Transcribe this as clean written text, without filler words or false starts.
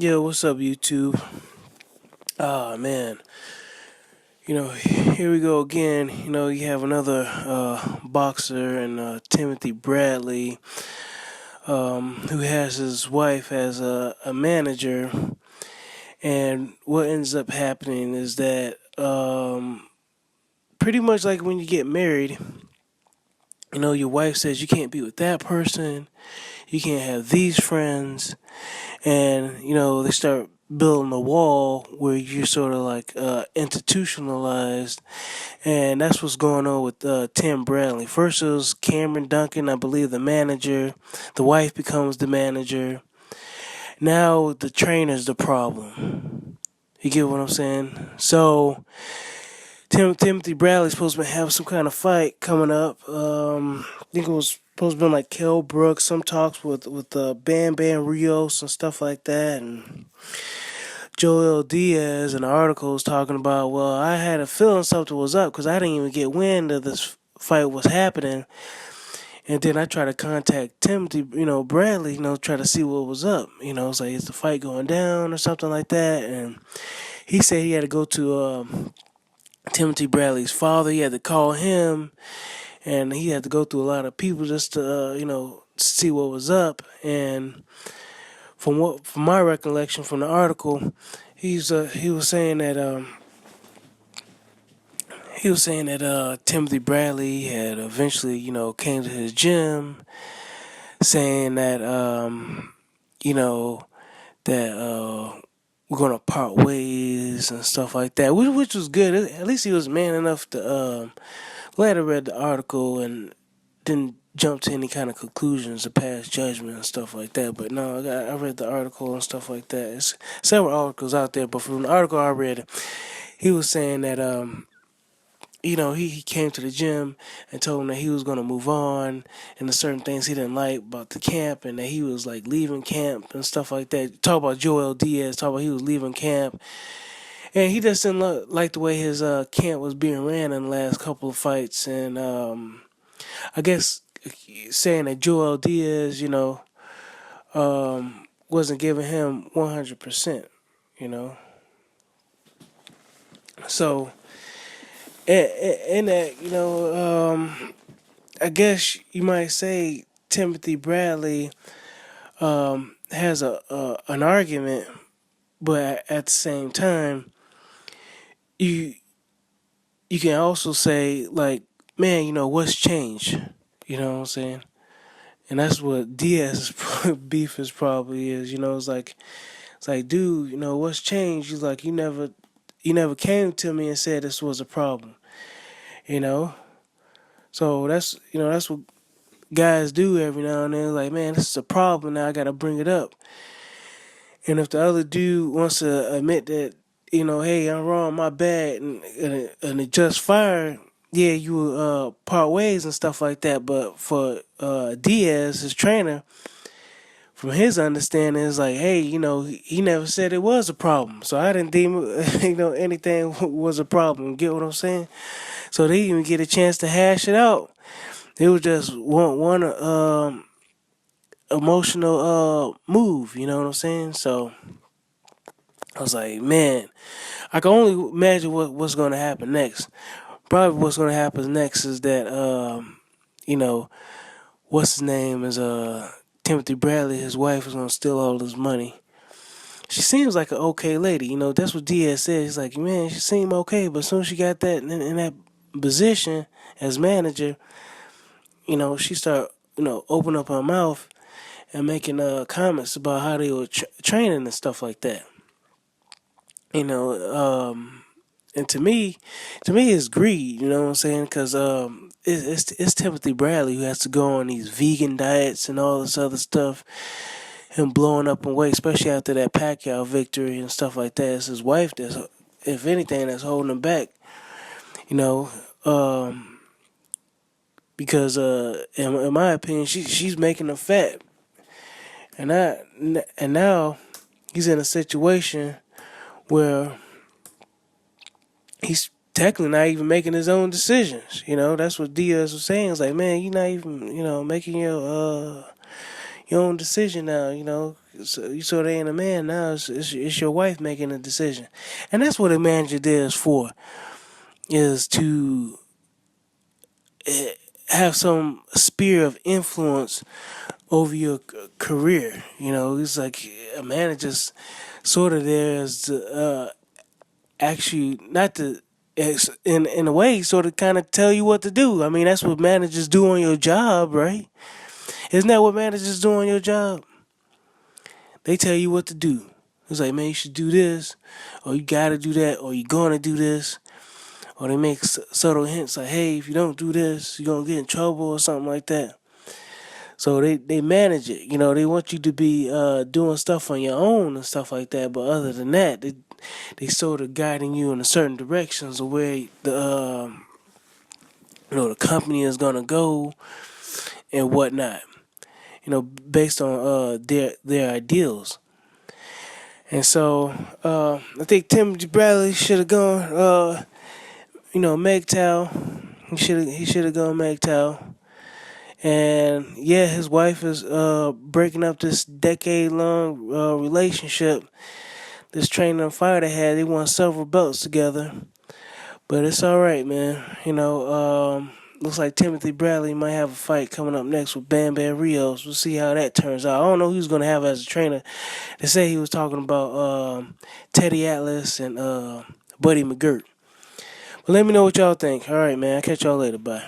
Yo, what's up, YouTube? Ah, man. Here we go again. You have another boxer and Timothy Bradley, who has his wife as a manager. And what ends up happening is that pretty much like when you get married, your wife says you can't be with that person, you can't have these friends, and they start building a wall where you're sort of like institutionalized, and that's what's going on with Tim Bradley. First it was Cameron Duncan, I believe, the manager. The wife becomes the manager. Now the trainer's the problem. You get what I'm saying? So Timothy Bradley's supposed to have some kind of fight coming up. I think it was supposed to be like Kell Brooks, some talks with Bam Bam Rios and stuff like that, and Joel Diaz in the article was talking about, well, I had a feeling something was up because I didn't even get wind of this fight was happening, and then I tried to contact Timothy, Bradley, try to see what was up. It's like, is the fight going down or something like that, and he said he had to go to Timothy Bradley's father. He had to call him, and he had to go through a lot of people just to see what was up. And from my recollection from the article, he was saying that Timothy Bradley had eventually came to his gym, saying that you know that we're gonna part ways and stuff like that, which was good. At least he was man enough to. Glad I read the article and didn't jump to any kind of conclusions or pass judgment and stuff like that. But no, I read the article and stuff like that. It's several articles out there, but from the article I read, he was saying that he came to the gym and told him that he was gonna move on, and there's certain things he didn't like about the camp, and that he was like leaving camp and stuff like that. Talk about Joel Diaz, talk about he was leaving camp, and he just didn't like the way his camp was being ran in the last couple of fights, and I guess saying that Joel Diaz, wasn't giving him 100%, you know. So in that, I guess you might say Timothy Bradley has a an argument, but at the same time, you you can also say like, man, what's changed? You know what I'm saying? And that's what Diaz's beef is probably is. It's like, dude, what's changed? He's like, you never came to me and said this was a problem. You know, so that's what guys do every now and then. Like, man, this is a problem. Now I got to bring it up. And if the other dude wants to admit that, hey, I'm wrong, my bad, and it just fire, yeah, you part ways and stuff like that. But for Diaz, his trainer, from his understanding, is like, hey, he never said it was a problem, so I didn't deem anything was a problem. Get what I'm saying? So they didn't even get a chance to hash it out. It was just one emotional move. You know what I'm saying? So I was like, man, I can only imagine what's going to happen next. Probably what's going to happen next is that you know what's his name is Timothy Bradley. His wife is going to steal all his money. She seems like an okay lady. That's what Diaz said. He's like, man, she seemed okay, but as soon as she got that in that position as manager, she started, open up her mouth and making comments about how they were training and stuff like that. You know, and to me, it's greed. You know what I'm saying? Because it's Timothy Bradley who has to go on these vegan diets and all this other stuff. Him blowing up in weight, especially after that Pacquiao victory and stuff like that. It's his wife that's, if anything, that's holding him back. You know, because in my opinion, she's making him fat, and now he's in a situation where he's technically not even making his own decisions. That's what Diaz was saying. It's like, man, you're not even, making your own decision now. So they ain't a man now. It's your wife making the decision, and that's what a manager there is for, is to have some sphere of influence over your career. It's like a manager's sort of there is to actually not to. In a way, sort of kind of tell you what to do. I mean, that's what managers do on your job, right? Isn't that what managers do on your job? They tell you what to do. It's like, man, you should do this, or you gotta do that, or you're gonna do this. Or they make subtle hints like, hey, if you don't do this, you're gonna get in trouble or something like that. So they manage it. They want you to be doing stuff on your own and stuff like that. But other than that, they sort of guiding you in a certain directions of where the company is gonna go and whatnot. Based on their ideals. And so I think Timothy Bradley should have gone. MGTOW. He should have gone MGTOW. And yeah, his wife is breaking up this decade-long relationship. This trainer and fighter they had, they won several belts together. But it's all right, man. Looks like Timothy Bradley might have a fight coming up next with Bam Bam Rios. We'll see how that turns out. I don't know who's going to have as a trainer. They say he was talking about Teddy Atlas and Buddy McGirt. But let me know what y'all think. All right, man. I'll catch y'all later. Bye.